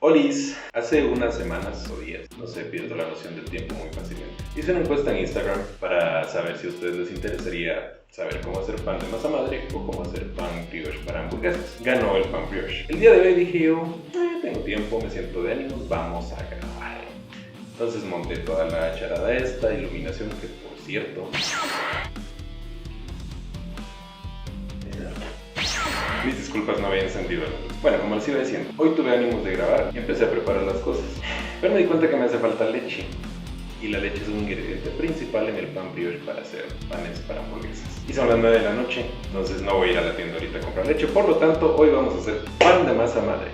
Olis, hace unas semanas o días, no sé, pierdo la noción del tiempo muy fácilmente. Hice una encuesta en Instagram para saber si a ustedes les interesaría saber cómo hacer pan de masa madre o cómo hacer pan brioche para hamburguesas. Ganó el pan brioche. El día de hoy dije yo, tengo tiempo, me siento de ánimos, vamos a grabar. Entonces monté toda la charada esta, iluminación que por cierto... Mis disculpas, no había encendido la luz. Bueno, como les iba diciendo, hoy tuve ánimos de grabar y empecé a preparar las cosas. Pero me di cuenta que me hace falta leche. Y la leche es un ingrediente principal en el pan brioche para hacer panes para hamburguesas. Y son las 9 de la noche, entonces no voy a ir a la tienda ahorita a comprar leche. Por lo tanto, hoy vamos a hacer pan de masa madre.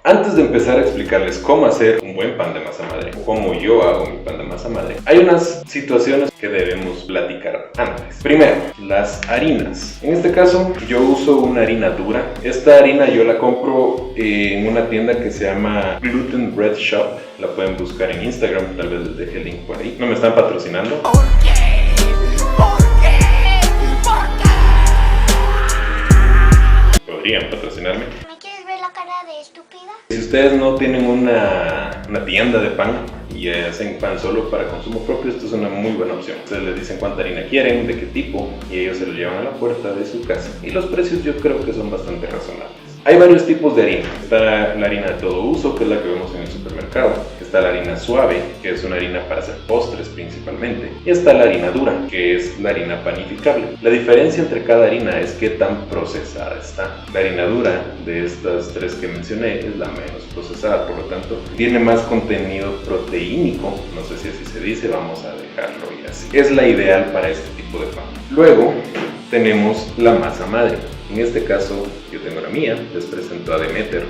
Antes de empezar a explicarles cómo hacer un buen pan de masa madre, o cómo yo hago mi pan de masa madre, hay unas situaciones que debemos platicar antes. Primero, las harinas. En este caso, yo uso una harina dura. Esta harina yo la compro en una tienda que se llama Gluten Bread Shop. La pueden buscar en Instagram, tal vez les deje el link por ahí. No me están patrocinando. ¿Por qué? ¿Por qué? ¿Por qué? Podrían patrocinarme. De estúpida. Si ustedes no tienen una tienda de pan y hacen pan solo para consumo propio, esto es una muy buena opción. Ustedes les dicen cuánta harina quieren, de qué tipo, y ellos se lo llevan a la puerta de su casa. Y los precios yo creo que son bastante razonables. Hay varios tipos de harina. Está la harina de todo uso, que es la que vemos en el supermercado. Está la harina suave, que es una harina para hacer postres principalmente. Y está la harina dura, que es la harina panificable. La diferencia entre cada harina es qué tan procesada está. La harina dura de estas tres que mencioné es la menos procesada, por lo tanto tiene más contenido proteínico. No sé si así se dice, vamos a dejarlo y así. Es la ideal para este tipo de pan. Luego tenemos la masa madre. En este caso, yo tengo la mía, les presento a Demeter,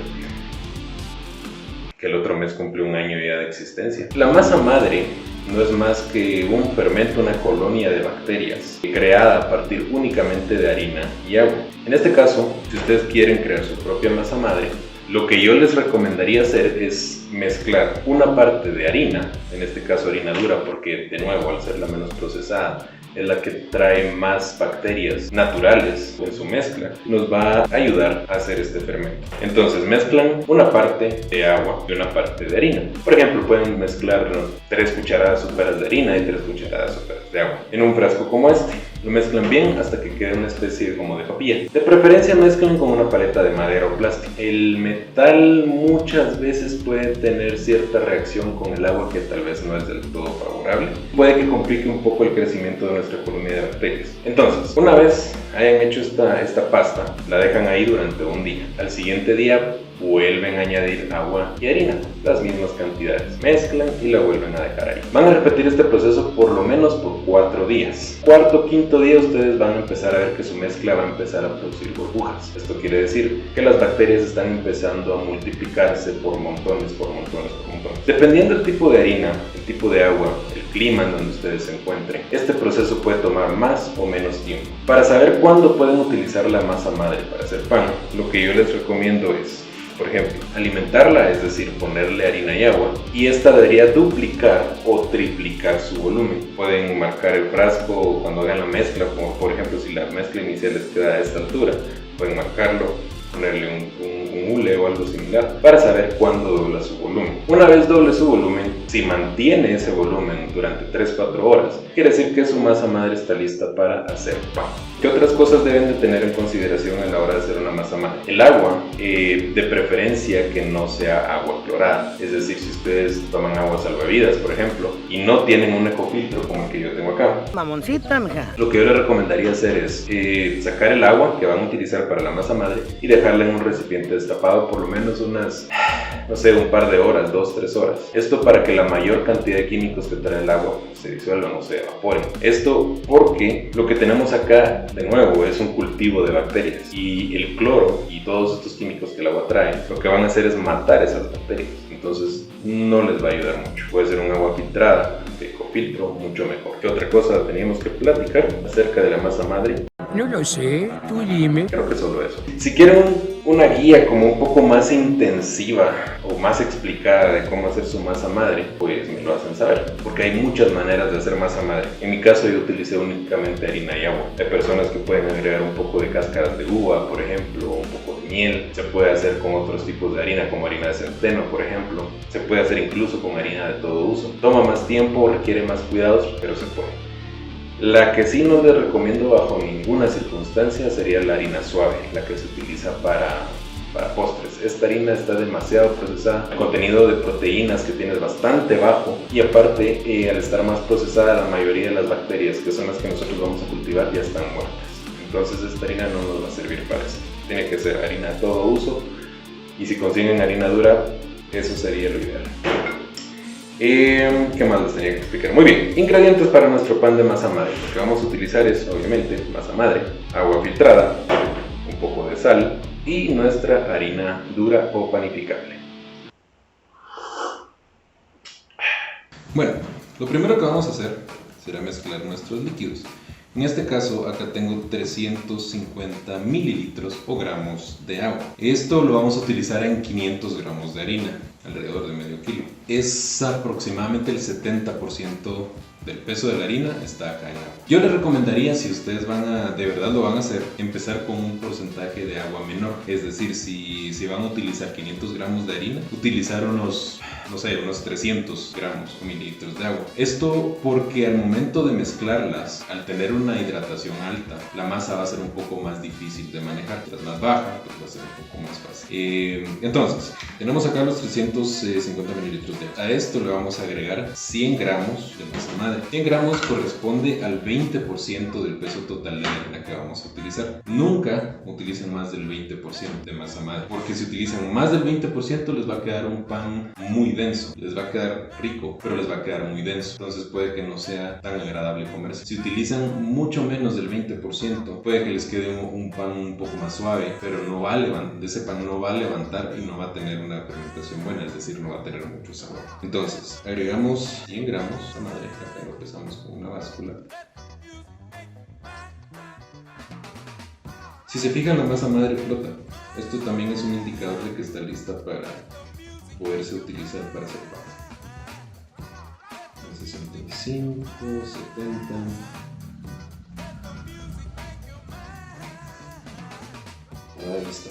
que el otro mes cumplió un año ya de existencia. La masa madre no es más que un fermento, una colonia de bacterias creada a partir únicamente de harina y agua. En este caso, si ustedes quieren crear su propia masa madre, lo que yo les recomendaría hacer es mezclar una parte de harina, en este caso harina dura, porque de nuevo al ser la menos procesada, es la que trae más bacterias naturales en su mezcla, nos va a ayudar a hacer este fermento. Entonces mezclan una parte de agua y una parte de harina. Por ejemplo, pueden mezclar 3 cucharadas soperas de harina y 3 cucharadas soperas de agua en un frasco como este. Lo mezclan bien hasta que quede una especie como de papilla. De preferencia mezclen con una paleta de madera o plástico. El metal muchas veces puede tener cierta reacción con el agua que tal vez no es del todo favorable. Puede que complique un poco el crecimiento de nuestra colonia de bacterias. Entonces, una vez hayan hecho esta pasta, la dejan ahí durante un día. Al siguiente día vuelven a añadir agua y harina, las mismas cantidades, mezclan y la vuelven a dejar ahí. Van a repetir este proceso por lo menos por 4 días. Cuarto, quinto día ustedes van a empezar a ver que su mezcla va a empezar a producir burbujas. Esto quiere decir que las bacterias están empezando a multiplicarse por montones, por montones, por montones. Dependiendo del tipo de harina, el tipo de agua, el clima en donde ustedes se encuentren, este proceso puede tomar más o menos tiempo. Para saber cuándo pueden utilizar la masa madre para hacer pan, lo que yo les recomiendo es, por ejemplo, alimentarla, es decir, ponerle harina y agua, y esta debería duplicar o triplicar su volumen. Pueden marcar el frasco cuando hagan la mezcla, como por ejemplo si la mezcla inicial les queda a esta altura, pueden marcarlo, ponerle un hule o algo similar para saber cuándo dobla su volumen. Una vez doble su volumen, si mantiene ese volumen durante 3-4 horas, quiere decir que su masa madre está lista para hacer pan. ¿Qué otras cosas deben de tener en consideración a la hora de hacer una masa madre? El agua, de preferencia que no sea agua clorada. Es decir, si ustedes toman agua salvavidas, por ejemplo, y no tienen un ecofiltro como el que yo tengo acá, mamoncita, mija, lo que yo les recomendaría hacer es sacar el agua que van a utilizar para la masa madre y dejarla en un recipiente destapado por lo menos unas, no sé, un par de horas, 2-3 horas. Esto para que la mayor cantidad de químicos que trae el agua se disuelvan o se evaporen. Esto porque lo que tenemos acá, de nuevo, es un cultivo de bacterias, y el cloro y todos estos químicos que el agua trae, lo que van a hacer es matar esas bacterias. Entonces no les va a ayudar mucho. Puede ser un agua filtrada, de ecofiltro, mucho mejor. ¿Qué otra cosa teníamos que platicar acerca de la masa madre? No lo sé, tú dime. Creo que solo eso. Si quieren una guía como un poco más intensiva o más explicada de cómo hacer su masa madre, pues me lo hacen saber, porque hay muchas maneras de hacer masa madre. En mi caso yo utilicé únicamente harina y agua. Hay personas que pueden agregar un poco de cáscaras de uva, por ejemplo, un poco de miel. Se puede hacer con otros tipos de harina, como harina de centeno, por ejemplo. Se puede hacer incluso con harina de todo uso. Toma más tiempo, requiere más cuidados, pero se puede. La que sí no les recomiendo bajo ninguna circunstancia sería la harina suave, la que se utiliza para postres. Esta harina está demasiado procesada, el contenido de proteínas que tiene es bastante bajo, y aparte al estar más procesada, la mayoría de las bacterias, que son las que nosotros vamos a cultivar, ya están muertas. Entonces esta harina no nos va a servir para eso. Tiene que ser harina de todo uso, y si consiguen harina dura, eso sería lo ideal. ¿Qué más les tenía que explicar? Muy bien, ingredientes para nuestro pan de masa madre. Lo que vamos a utilizar es, obviamente, masa madre, agua filtrada, un poco de sal y nuestra harina dura o panificable. Bueno, lo primero que vamos a hacer será mezclar nuestros líquidos. En este caso, acá tengo 350 mililitros o gramos de agua. Esto lo vamos a utilizar en 500 gramos de harina, alrededor de medio kilo. Es aproximadamente el 70% del peso de la harina está acá en agua. Yo les recomendaría, si ustedes de verdad lo van a hacer, empezar con un porcentaje de agua menor. Es decir, si van a utilizar 500 gramos de harina, utilizar unos 300 gramos o mililitros de agua. Esto porque al momento de mezclarlas, al tener una hidratación alta, la masa va a ser un poco más difícil de manejar. Tras más baja, pues va a ser un poco más fácil. Entonces, tenemos acá los 350 mililitros de agua. A esto le vamos a agregar 100 gramos de masa madre. 100 gramos corresponde al 20% del peso total de la harina que vamos a utilizar. Nunca utilicen más del 20% de masa madre, porque si utilizan más del 20% les va a quedar un pan muy denso. Les va a quedar rico, pero les va a quedar muy denso. Entonces puede que no sea tan agradable comerse. Si utilizan mucho menos del 20%, puede que les quede un pan un poco más suave, pero ese pan no va a levantar y no va a tener una fermentación buena, es decir, no va a tener mucho sabor. Entonces, agregamos 100 gramos de madre. Acá lo pesamos con una báscula. Si se fijan, la masa madre flota. Esto también es un indicador de que está lista para poderse utilizar para hacer pan. 65, 70. Ahí está.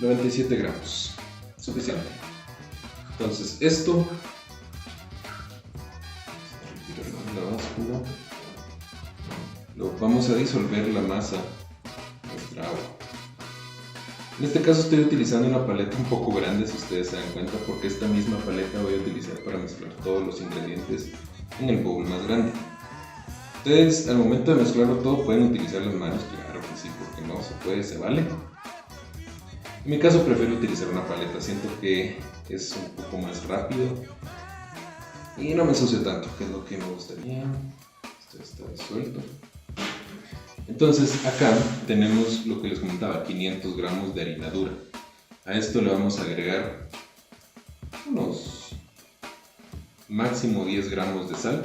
97 gramos. Suficiente. Entonces esto, lo vamos a disolver la masa en nuestra agua. En este caso estoy utilizando una paleta un poco grande, si ustedes se dan cuenta, porque esta misma paleta voy a utilizar para mezclar todos los ingredientes en el bowl más grande. Ustedes al momento de mezclarlo todo pueden utilizar las manos, claro que sí, porque no se puede, se vale. En mi caso prefiero utilizar una paleta, siento que es un poco más rápido y no me ensucio tanto, que es lo que me gustaría. Esto está disuelto. Entonces acá tenemos lo que les comentaba, 500 gramos de harina dura. A esto le vamos a agregar unos máximo 10 gramos de sal.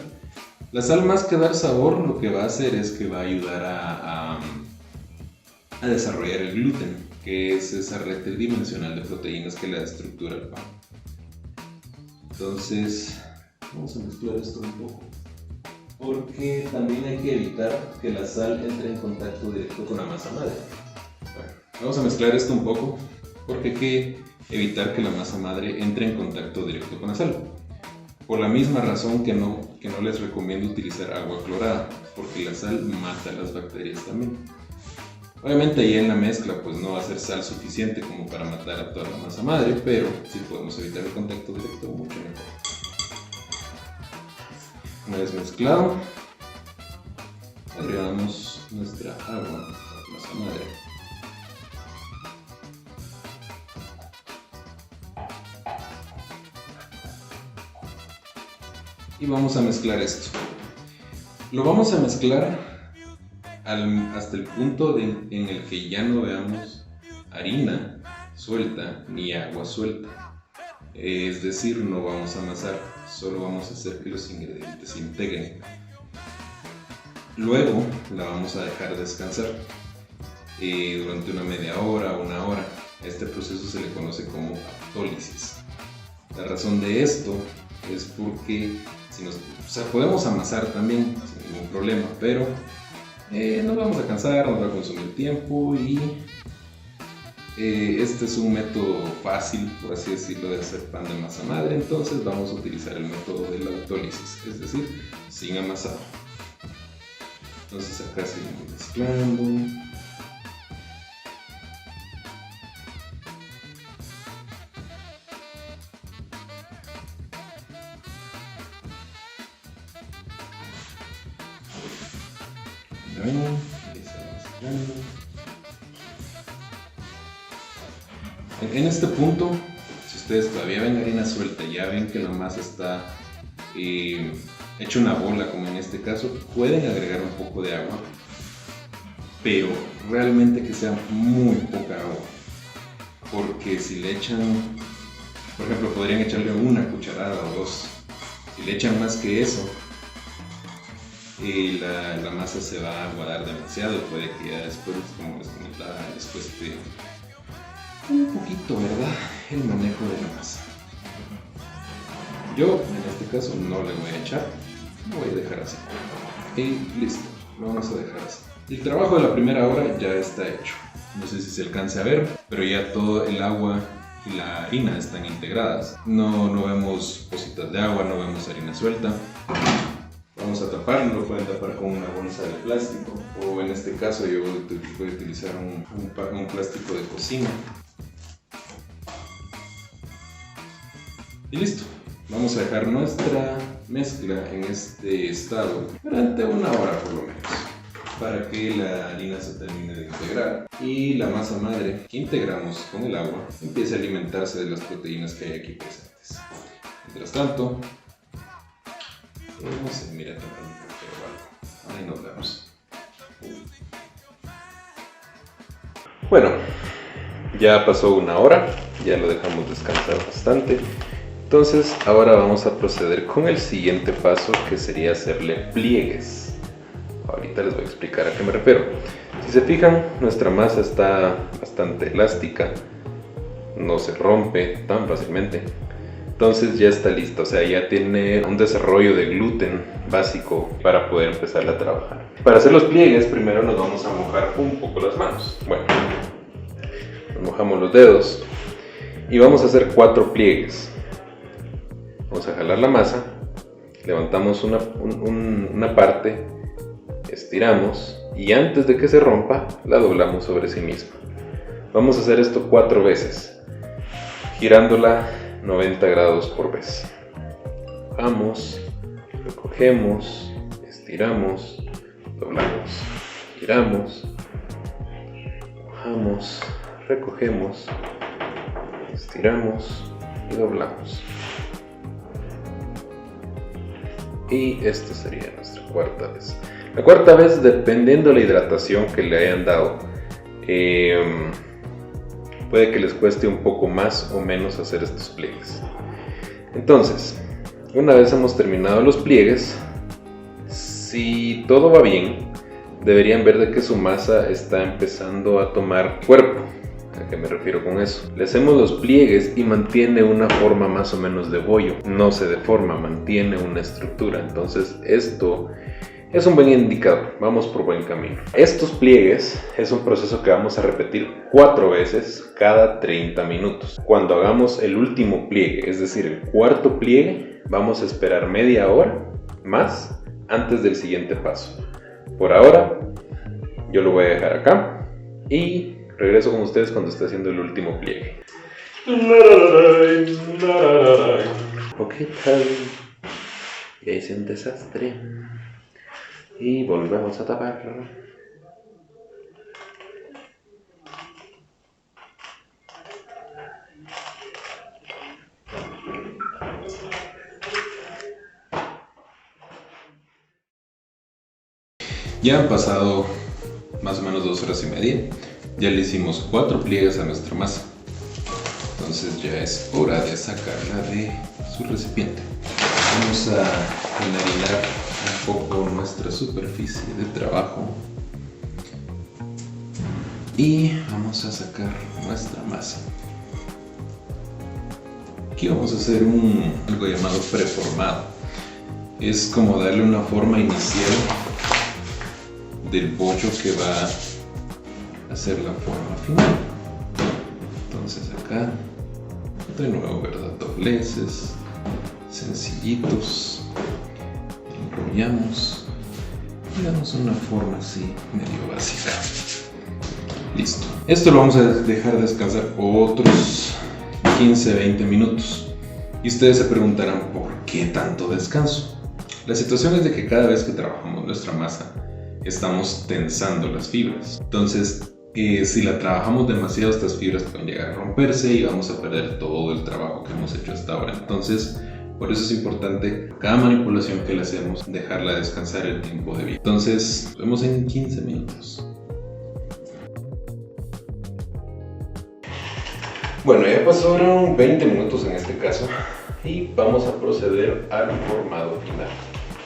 La sal, más que dar sabor, lo que va a hacer es que va a ayudar a desarrollar el gluten, que es esa red tridimensional de proteínas que le da estructura al pan. Entonces vamos a mezclar esto un poco, porque también hay que evitar que la sal entre en contacto directo con la masa madre. Bueno, vamos a mezclar esto un poco porque hay que evitar que la masa madre entre en contacto directo con la sal. Por la misma razón que no les recomiendo utilizar agua clorada, porque la sal mata las bacterias también. Obviamente ahí en la mezcla pues no va a ser sal suficiente como para matar a toda la masa madre, pero si podemos evitar el contacto directo, mucho mejor. Una vez mezclado, agregamos nuestra agua, masa madre. y vamos a mezclar esto. Lo vamos a mezclar hasta el punto en el que ya no veamos harina suelta ni agua suelta. Es decir, no vamos a amasar, solo vamos a hacer que los ingredientes se integren. Luego la vamos a dejar descansar durante una media hora o una hora. Este proceso se le conoce como autólisis. La razón de esto es porque podemos amasar también sin ningún problema, pero nos vamos a cansar, nos va a consumir tiempo y este es un método fácil, por así decirlo, de hacer pan de masa madre. Entonces vamos a utilizar el método de la autólisis, es decir, sin amasado. Entonces acá seguimos mezclando. En este punto, si ustedes todavía ven harina suelta, ya ven que la masa está hecha una bola, como en este caso, pueden agregar un poco de agua, pero realmente que sea muy poca agua, porque si le echan, por ejemplo, podrían echarle una cucharada o dos. Si le echan más que eso, la masa se va a aguadar demasiado y puede que ya después, como les comentaba, después cueste un poquito, ¿verdad?, el manejo de la masa. Yo en este caso no le voy a echar, lo voy a dejar así y listo, lo vamos a dejar así. El trabajo de la primera hora ya está hecho. No sé si se alcance a ver, pero ya todo el agua y la harina están integradas. No vemos pocitas de agua, no vemos harina suelta. Vamos a taparlo, lo pueden tapar con una bolsa de plástico, o en este caso yo voy a utilizar un plástico de cocina. Y listo, vamos a dejar nuestra mezcla en este estado durante una hora por lo menos, para que la harina se termine de integrar y la masa madre que integramos con el agua empiece a alimentarse de las proteínas que hay aquí presentes. Mientras tanto, no sé, mira, pero algo. Ahí nos vemos. Bueno, ya pasó una hora, ya lo dejamos descansar bastante. Entonces ahora vamos a proceder con el siguiente paso, que sería hacerle pliegues. Ahorita les voy a explicar a qué me refiero. Si se fijan, nuestra masa está bastante elástica, no se rompe tan fácilmente. Entonces ya está lista, o sea, ya tiene un desarrollo de gluten básico para poder empezar a trabajar. Para hacer los pliegues, primero nos vamos a mojar un poco las manos. Bueno, nos mojamos los dedos y vamos a hacer 4 pliegues. Vamos a jalar la masa, levantamos una parte, estiramos y antes de que se rompa, la doblamos sobre sí misma. Vamos a hacer esto 4 veces, girándola 90 grados por vez. Bajamos, recogemos, estiramos, doblamos, giramos, bajamos, recogemos, estiramos y doblamos. Y esta sería nuestra cuarta vez. La cuarta vez, dependiendo de la hidratación que le hayan dado, puede que les cueste un poco más o menos hacer estos pliegues. Entonces, una vez hemos terminado los pliegues, si todo va bien, deberían ver de que su masa está empezando a tomar cuerpo. ¿A qué me refiero con eso? Le hacemos los pliegues y mantiene una forma más o menos de bollo. No se deforma, mantiene una estructura. Entonces esto es un buen indicador. Vamos por buen camino. Estos pliegues es un proceso que vamos a repetir 4 veces cada 30 minutos. Cuando hagamos el último pliegue, es decir, el cuarto pliegue, vamos a esperar media hora más antes del siguiente paso. Por ahora, yo lo voy a dejar acá y regreso con ustedes cuando esté haciendo el último pliegue. Ok, tal. Ya hice un desastre. Y volvemos a taparlo. Ya han pasado más o menos 2 horas y media. Ya le hicimos 4 pliegues a nuestra masa. Entonces ya es hora de sacarla de su recipiente. Vamos a enharinar un poco nuestra superficie de trabajo. Y vamos a sacar nuestra masa. Aquí vamos a hacer algo llamado preformado. Es como darle una forma inicial del bollo que va a ser la forma final. Entonces acá, de nuevo, ¿verdad? Dobleces, sencillitos, enrollamos y damos una forma así medio básica. Listo. Esto lo vamos a dejar descansar otros 15-20 minutos. Y ustedes se preguntarán, ¿por qué tanto descanso? La situación es de que cada vez que trabajamos nuestra masa, estamos tensando las fibras. Entonces, si la trabajamos demasiado, estas fibras pueden llegar a romperse y vamos a perder todo el trabajo que hemos hecho hasta ahora. Entonces, por eso es importante cada manipulación que le hacemos, dejarla descansar el tiempo debido. Entonces, nos vemos en 15 minutos. Bueno, ya pasaron 20 minutos en este caso y vamos a proceder al formado final.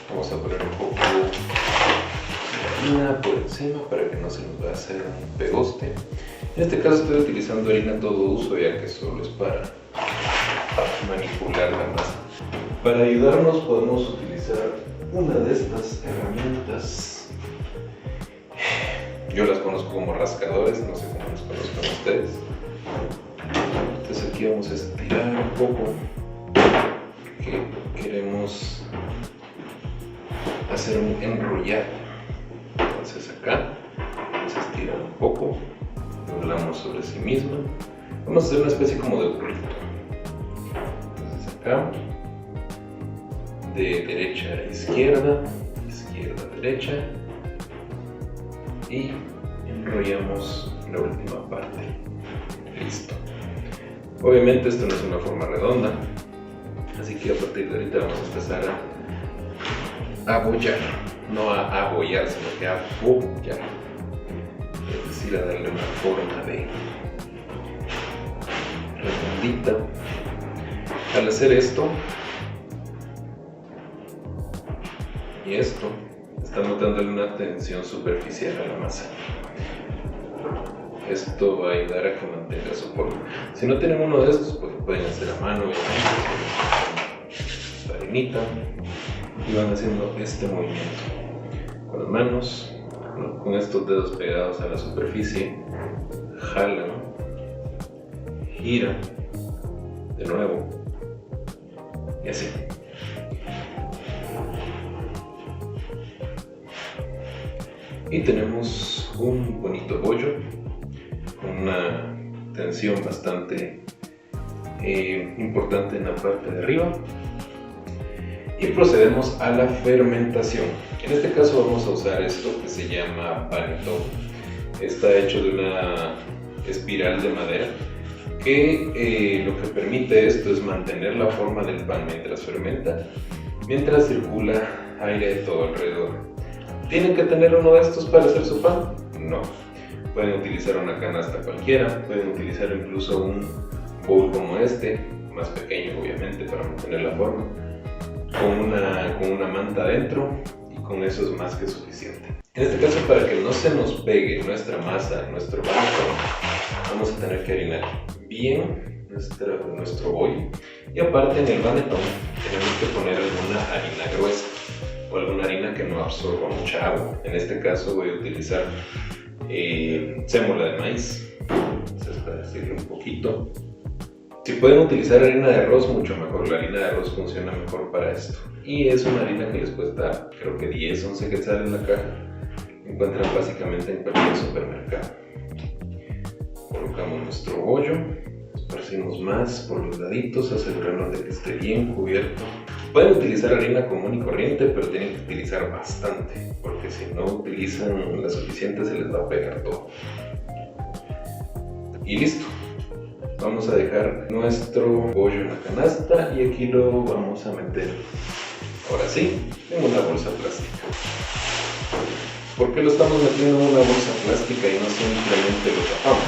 Vamos a poner un poco de harina por encima para que no se nos vaya a hacer un pegoste. En este caso estoy utilizando harina todo uso, ya que solo es para manipular la masa. Para ayudarnos podemos utilizar una de estas herramientas. Yo las conozco como rascadores, no sé cómo las conozcan ustedes. Entonces aquí vamos a estirar un poco, que queremos hacer un enrollado. Entonces acá vamos a estirar un poco, doblamos sobre sí misma, vamos a hacer una especie como de burrito. Entonces acá, de derecha a izquierda, izquierda a derecha, y enrollamos la última parte. Listo. Obviamente esto no es una forma redonda, así que a partir de ahorita vamos a empezar a abollar, no a abollar, sino que a abollar, es decir, a darle una forma de redondita. Al hacer esto y esto, estamos dándole una tensión superficial a la masa. Esto va a ayudar a que mantenga su forma. Si no tienen uno de estos, pues lo pueden hacer a mano, la harinita, y van haciendo este movimiento con las manos, con estos dedos pegados a la superficie, jalan, giran de nuevo y así. Y tenemos un bonito bollo con una tensión bastante importante en la parte de arriba. Y procedemos a la fermentación. En este caso vamos a usar esto que se llama panetón. Está hecho de una espiral de madera que lo que permite esto es mantener la forma del pan mientras fermenta, mientras circula aire de todo alrededor. ¿Tienen que tener uno de estos para hacer su pan? No. Pueden utilizar una canasta cualquiera, pueden utilizar incluso un bowl como este, más pequeño obviamente para mantener la forma, con una manta adentro, y con eso es más que suficiente. En este caso, para que no se nos pegue nuestra masa en nuestro panetón, vamos a tener que harinar bien nuestro bollo, y aparte en el panetón tenemos que poner alguna harina gruesa o alguna harina que no absorba mucha agua. En este caso voy a utilizar sémola de maíz, entonces para decirle un poquito. Si pueden utilizar harina de arroz, mucho mejor. La harina de arroz funciona mejor para esto. Y es una harina que les cuesta, creo que 10-11 quetzales en la caja. Encuentran básicamente en cualquier supermercado. Colocamos nuestro bollo, esparcimos más por los laditos, asegurarnos de que esté bien cubierto. Pueden utilizar harina común y corriente, pero tienen que utilizar bastante, porque si no utilizan la suficiente se les va a pegar todo. Y listo. Vamos a dejar nuestro bollo en la canasta y aquí lo vamos a meter, ahora sí, en una bolsa plástica. ¿Por qué lo estamos metiendo en una bolsa plástica y no simplemente lo tapamos?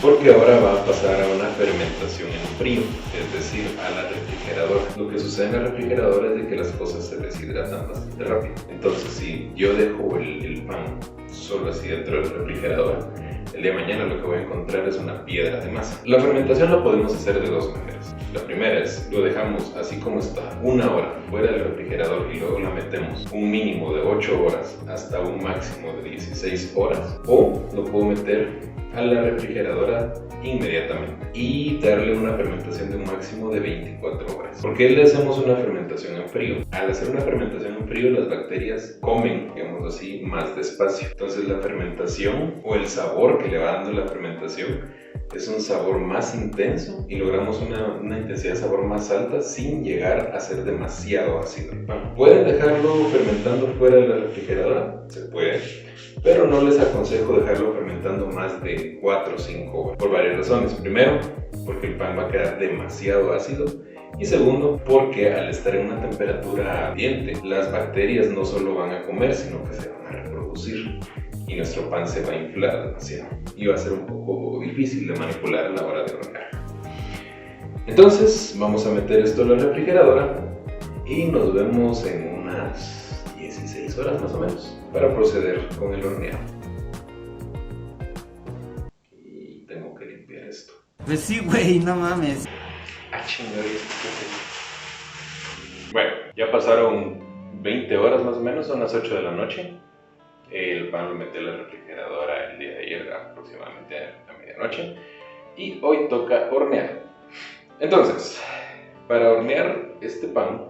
Porque ahora va a pasar a una fermentación en frío, es decir, a la refrigeradora. Lo que sucede en la refrigeradora es de que las cosas se deshidratan bastante rápido. Entonces, si yo dejo el pan solo así dentro de la refrigeradora, el día de mañana lo que voy a encontrar es una piedra de masa. La fermentación la podemos hacer de dos maneras. La primera es, lo dejamos así como está, 1 hora fuera del refrigerador y luego la metemos un mínimo de 8 horas hasta un máximo de 16 horas. O lo puedo meter a la refrigeradora inmediatamente y darle una fermentación de un máximo de 24 horas. ¿Por qué le hacemos una fermentación en frío? Al hacer una fermentación en frío, las bacterias comen, digamos así, más despacio. Entonces la fermentación o el sabor que le va dando la fermentación es un sabor más intenso y logramos una intensidad de sabor más alta sin llegar a ser demasiado ácido el pan. ¿Pueden dejarlo fermentando fuera de la refrigeradora? Se puede, pero no les aconsejo dejarlo fermentando más de 4 o 5 horas por varias razones. Primero, porque el pan va a quedar demasiado ácido. Y segundo, porque al estar en una temperatura ambiente, las bacterias no solo van a comer, sino que se van a reproducir. Y nuestro pan se va a inflar demasiado. Y va a ser un poco difícil de manipular a la hora de hornear. Entonces, vamos a meter esto en la refrigeradora y nos vemos en unas 16 horas más o menos para proceder con el horneado. Y tengo que limpiar esto. Pues sí, güey, no mames. Bueno, ya pasaron 20 horas más o menos, son las 8 de la noche. El pan lo metí en la refrigeradora el día de ayer, aproximadamente a medianoche. Y hoy toca hornear. Entonces, para hornear este pan,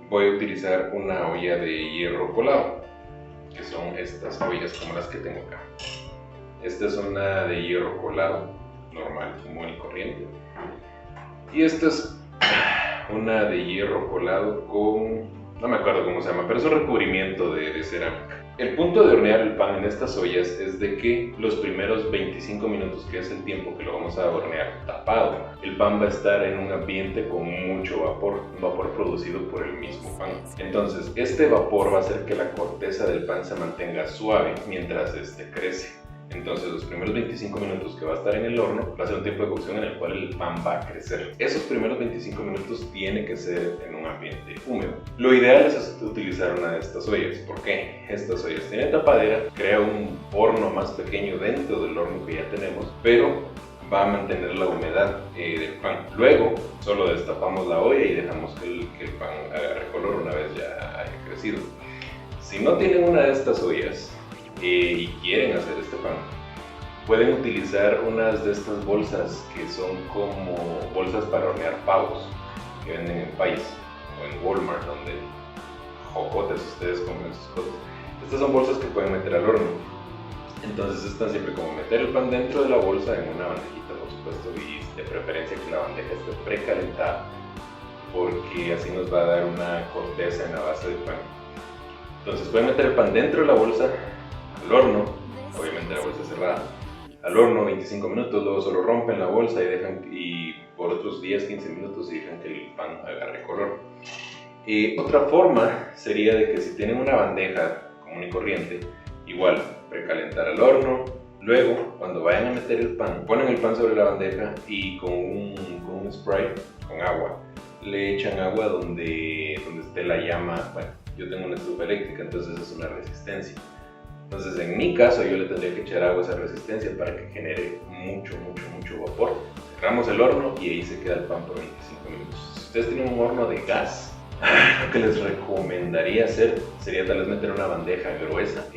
voy a utilizar una olla de hierro colado, que son estas ollas como las que tengo acá. Esta es una de hierro colado, normal, común y corriente. Y esta es una de hierro colado con, no me acuerdo cómo se llama, pero es un recubrimiento de cerámica. El punto de hornear el pan en estas ollas es de que los primeros 25 minutos, que es el tiempo que lo vamos a hornear tapado, el pan va a estar en un ambiente con mucho vapor, un vapor producido por el mismo pan. Entonces, este vapor va a hacer que la corteza del pan se mantenga suave mientras este crece. Entonces los primeros 25 minutos que va a estar en el horno va a ser un tiempo de cocción en el cual el pan va a crecer. Esos primeros 25 minutos tiene que ser en un ambiente húmedo. Lo ideal es utilizar una de estas ollas. ¿Por qué? Estas ollas tienen tapadera, crea un horno más pequeño dentro del horno que ya tenemos, pero va a mantener la humedad del pan. Luego solo destapamos la olla y dejamos que el pan agarre color una vez ya haya crecido. Si no tienen una de estas ollas y quieren hacer este pan, pueden utilizar unas de estas bolsas que son como bolsas para hornear pavos que venden en País o en Walmart, donde jocotes ustedes comen sus cosas. Estas son bolsas que pueden meter al horno. Entonces es tan simple como meter el pan dentro de la bolsa en una bandejita, por supuesto, y de preferencia que la bandeja esté precalentada, porque así nos va a dar una corteza en la base del pan. Entonces pueden meter el pan dentro de la bolsa, al horno, obviamente la bolsa cerrada, al horno 25 minutos, luego solo rompen la bolsa y por otros 10-15 minutos y dejan que el pan agarre color. Otra forma sería de que si tienen una bandeja común y corriente, igual precalentar al horno, luego cuando vayan a meter el pan, ponen el pan sobre la bandeja y con un spray, con agua, le echan agua donde esté la llama. Bueno, yo tengo una estufa eléctrica, entonces es una resistencia. Entonces en mi caso yo le tendría que echar agua a esa resistencia para que genere mucho vapor. Cerramos el horno y ahí se queda el pan por 25 minutos. Si ustedes tienen un horno de gas, lo que les recomendaría hacer sería tal vez meter una bandeja gruesa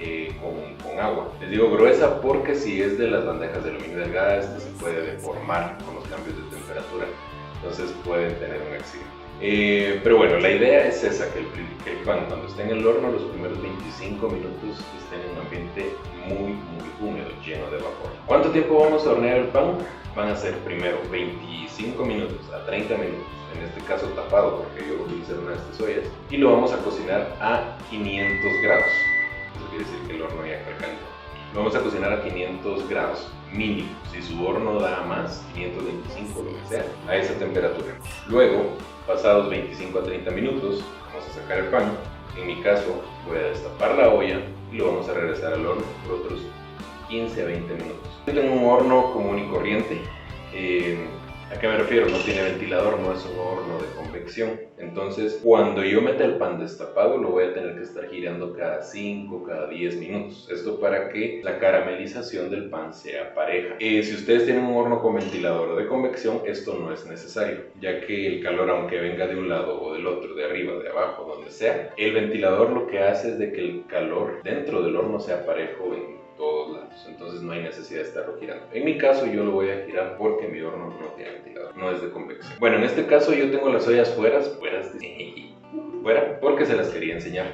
con agua. Les digo gruesa porque si es de las bandejas de aluminio delgada, esta se puede deformar con los cambios de temperatura, entonces pueden tener un accidente. Pero bueno, la idea es esa, que el pan cuando esté en el horno los primeros 25 minutos estén en un ambiente muy húmedo, lleno de vapor. ¿Cuánto tiempo vamos a hornear el pan? Van a ser primero 25 minutos a 30 minutos, en este caso tapado porque yo voy a utilizar una de estas ollas, y lo vamos a cocinar a 500 grados. Eso quiere decir que el horno ya precalentó. Lo vamos a cocinar a 500 grados mínimo. Si su horno da más, 525 lo que sea, a esa temperatura. Luego, pasados 25 a 30 minutos, vamos a sacar el pan En mi caso, voy a destapar la olla y lo vamos a regresar al horno por otros 15 a 20 minutos. Yo tengo un horno común y corriente. ¿A qué me refiero? No tiene ventilador, no es un horno de convección. Entonces, cuando yo meta el pan destapado, lo voy a tener que estar girando cada 5, cada 10 minutos. Esto para que la caramelización del pan sea pareja. Si ustedes tienen un horno con ventilador o de convección, esto no es necesario, ya que el calor, aunque venga de un lado o del otro, de arriba, de abajo, donde sea, el ventilador lo que hace es de que el calor dentro del horno sea parejo en todos lados, entonces no hay necesidad de estarlo girando. En mi caso yo lo voy a girar porque mi horno no tiene ventilador, no es de convección. Bueno, en este caso yo tengo las ollas fuera, porque se las quería enseñar.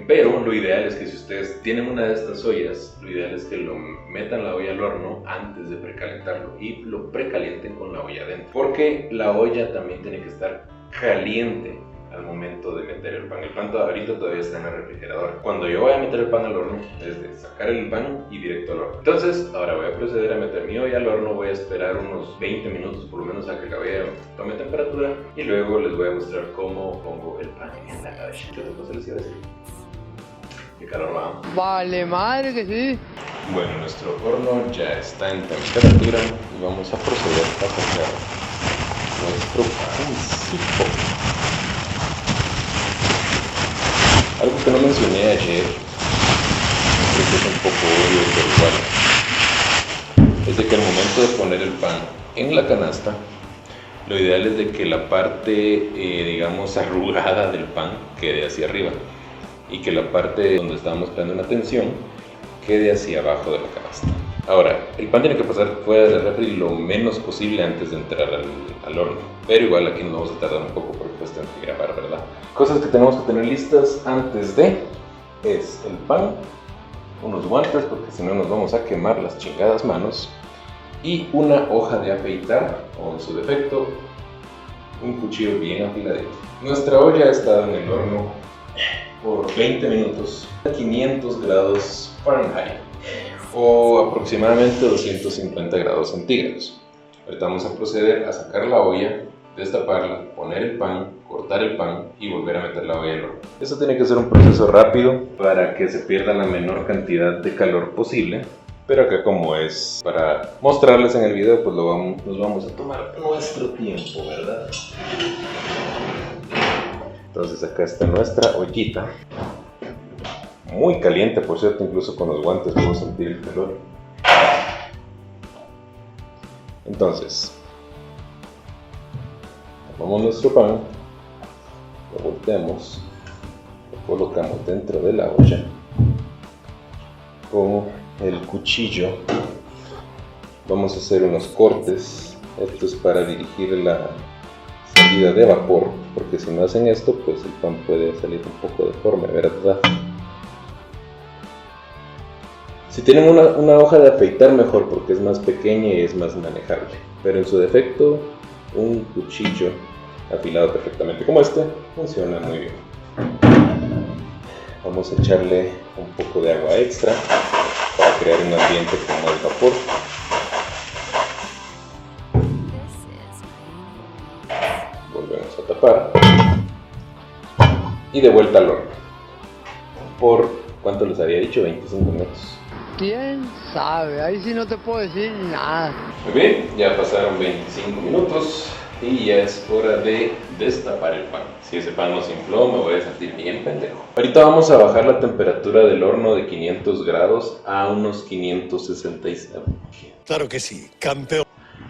Pero lo ideal es que si ustedes tienen una de estas ollas, lo ideal es que lo metan la olla al horno antes de precalentarlo y lo precalienten con la olla adentro, porque la olla también tiene que estar caliente al momento de meter el pan. El pan ahorita todavía está en el refrigerador. Cuando yo voy a meter el pan al horno, es de sacar el pan y directo al horno. Entonces, ahora voy a proceder a meter mi olla al horno. Voy a esperar unos 20 minutos por lo menos a que la olla tome temperatura y luego les voy a mostrar cómo pongo el pan en la cabeza. ¿Qué otra cosa les iba a decir? ¿Qué calor va? Vale, madre que sí. Bueno, nuestro horno ya está en temperatura y vamos a proceder a sacar nuestro pancito. Algo que no mencioné ayer, creo que es un poco obvio, pero igual, es de que al momento de poner el pan en la canasta, lo ideal es de que la parte, digamos, arrugada del pan quede hacia arriba y que la parte donde estamos creando una tensión quede hacia abajo de la canasta. Ahora, el pan tiene que pasar fuera del refri lo menos posible antes de entrar al horno, pero igual aquí nos vamos a tardar un poco porque pues tenemos que grabar, ¿verdad? Cosas que tenemos que tener listas antes de es el pan, unos guantes porque si no nos vamos a quemar las chingadas manos y una hoja de afeitar o en su defecto un cuchillo bien afiladito. Nuestra olla ha estado en el horno por 20 minutos a 500 grados Fahrenheit o aproximadamente 250 grados centígrados. Ahorita vamos a proceder a sacar la olla, destaparla, poner el pan, cortar el pan y volver a meter la olla al horno. Esto tiene que ser un proceso rápido para que se pierda la menor cantidad de calor posible, pero acá como es para mostrarles en el video, pues nos vamos a tomar nuestro tiempo, ¿verdad? Entonces acá está nuestra ollita. Muy caliente, por cierto, incluso con los guantes puedo sentir el calor. Entonces, tomamos nuestro pan, lo volteamos, lo colocamos dentro de la olla. Con el cuchillo vamos a hacer unos cortes. Esto es para dirigir la salida de vapor, porque si no hacen esto, pues el pan puede salir un poco deforme, ¿verdad? Si tienen una hoja de afeitar, mejor, porque es más pequeña y es más manejable. Pero en su defecto, un cuchillo afilado perfectamente como este funciona muy bien. Vamos a echarle un poco de agua extra para crear un ambiente con más vapor. Volvemos a tapar y de vuelta al horno por, ¿cuánto les había dicho? 25 minutos. ¿Quién sabe? Ahí sí no te puedo decir nada. Muy bien, ya pasaron 25 minutos y ya es hora de destapar el pan. Si ese pan no se infló, me voy a sentir bien pendejo. Ahorita vamos a bajar la temperatura del horno de 500 grados a unos 565. Claro que sí, campeón.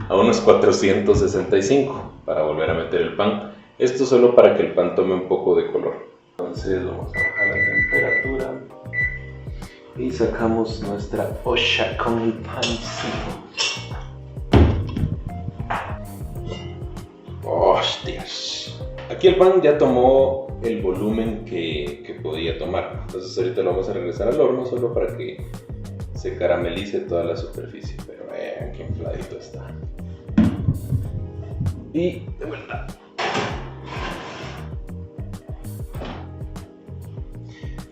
A unos 465 para volver a meter el pan. Esto solo para que el pan tome un poco de color. Entonces vamos a bajar la temperatura y sacamos nuestra olla con el pancito. ¡Hostias! Aquí el pan ya tomó el volumen que podía tomar. Entonces ahorita lo vamos a regresar al horno solo para que se caramelice toda la superficie. Pero vean qué infladito está. Y de vuelta.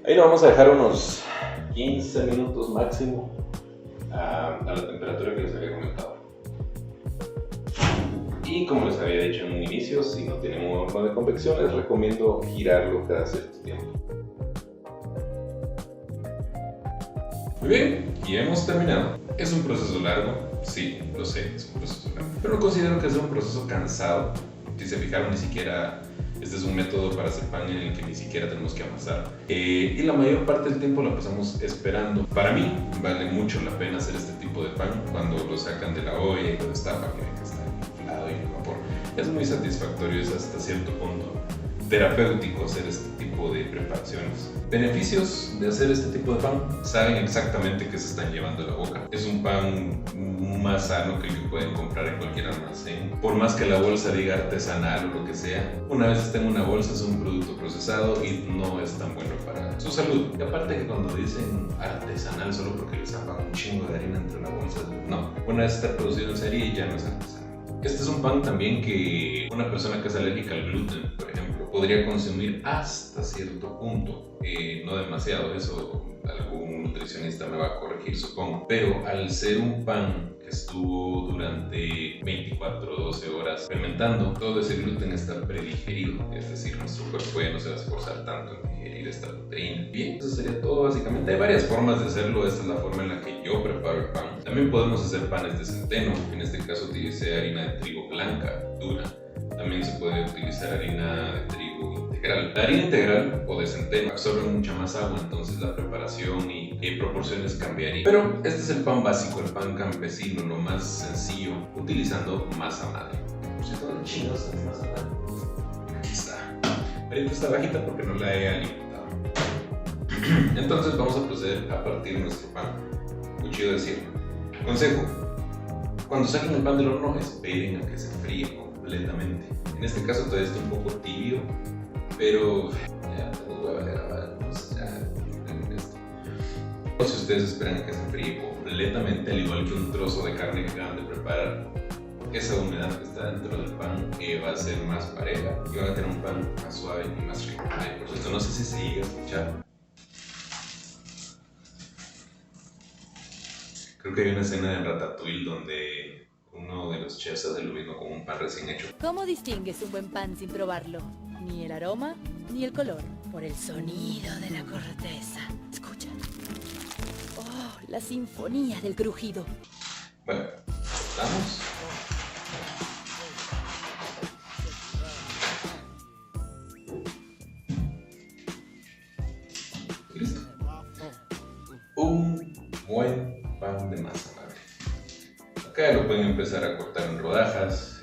Ahí lo vamos a dejar unos 15 minutos máximo a la temperatura que les había comentado. Y como les había dicho en un inicio, si no tienen un horno de convección, les recomiendo girarlo cada cierto tiempo. Muy bien, y hemos terminado. ¿Es un proceso largo? Sí, lo sé, es un proceso largo. Pero no considero que sea un proceso cansado. Si se fijaron, ni siquiera este es un método para hacer pan en el que ni siquiera tenemos que amasar. Y la mayor parte del tiempo lo pasamos esperando. Para mí, vale mucho la pena hacer este tipo de pan cuando lo sacan de la olla y lo destapan, que está inflado y el vapor. Es muy satisfactorio, es hasta cierto punto terapéutico hacer este tipo de preparaciones. Beneficios de hacer este tipo de pan: saben exactamente qué se están llevando a la boca. Es un pan más sano que el que pueden comprar en cualquier almacén. Por más que la bolsa diga artesanal o lo que sea, una vez está en una bolsa es un producto procesado y no es tan bueno para su salud. Y aparte que cuando dicen artesanal solo porque le zapan un chingo de harina entre la bolsa, no. Una vez está producido en serie ya no es artesanal. Este es un pan también que una persona que es alérgica al gluten, por ejemplo, podría consumir hasta cierto punto. No demasiado, eso algún nutricionista me va a corregir, supongo. Pero al ser un pan que estuvo durante 24 o 12 horas fermentando, todo ese gluten está predigerido. Es decir, nuestro cuerpo ya no se va a esforzar tanto en digerir esta proteína. Bien, eso sería todo básicamente. Hay varias formas de hacerlo. Esta es la forma en la que yo preparo el pan. También podemos hacer panes de centeno. En este caso utilicé harina de trigo blanca, dura. También se puede utilizar harina de trigo integral. La harina integral o de centeno absorbe mucha más agua, entonces la preparación y proporciones cambiarían. Pero este es el pan básico, el pan campesino, lo más sencillo, utilizando masa madre. Por cierto, ¿dónde chingados está mi masa madre? Aquí está. Ahorita está bajita porque no la he alimentado. Entonces vamos a proceder a partir nuestro pan. Cuchillo de sierra. Consejo: cuando saquen el pan del horno, esperen a que se enfríe completamente. En este caso todavía está un poco tibio, pero ya tengo hueva de grabar, entonces ya en esto. O si ustedes esperan a que se enfríe completamente, al igual que un trozo de carne que acaban de preparar, esa humedad que está dentro del pan va a ser más pareja y van a tener un pan más suave y más rico. Por cierto, no sé si se llega a escuchar. Creo que hay una escena de Ratatouille donde uno de los chefs hace lo mismo con un pan recién hecho. ¿Cómo distingues un buen pan sin probarlo? Ni el aroma, ni el color. Por el sonido de la corteza. Escucha. Oh, la sinfonía del crujido. Bueno, ¿estamos? ¿Listo? Un buen pan de masa madre. Acá lo pueden empezar a cortar en rodajas,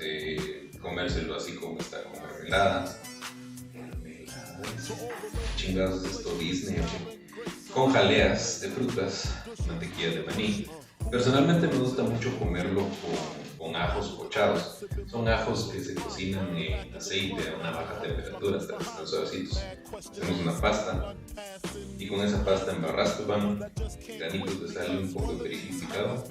comérselo así como está, con mermelada. Chingados es esto, Disney, con jaleas de frutas, mantequilla de maní. Personalmente me gusta mucho comerlo con ajos pochados. Son ajos que se cocinan en aceite a una baja temperatura hasta que están suavecitos. Hacemos una pasta y con esa pasta embarras tu pan, granitos de sal y un poco de perejil picado.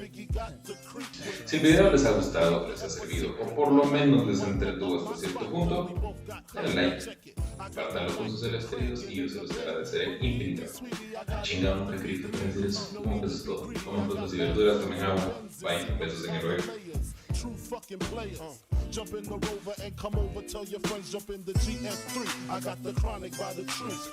Si el video les ha gustado, les ha servido o por lo menos les entretuvo hasta cierto punto, denle like, compártanlo con sus seres queridos y yo se los agradeceré infinitamente. Chingado, nunca creí que pueden decir eso. ¿Cómo que eso es todo? Coman frutas y verduras, tomen agua. Bye, besos en el oído. True fucking player. Jump in the Rover and come over. Tell your friends jump in the GM3. I got the chronic by the truth.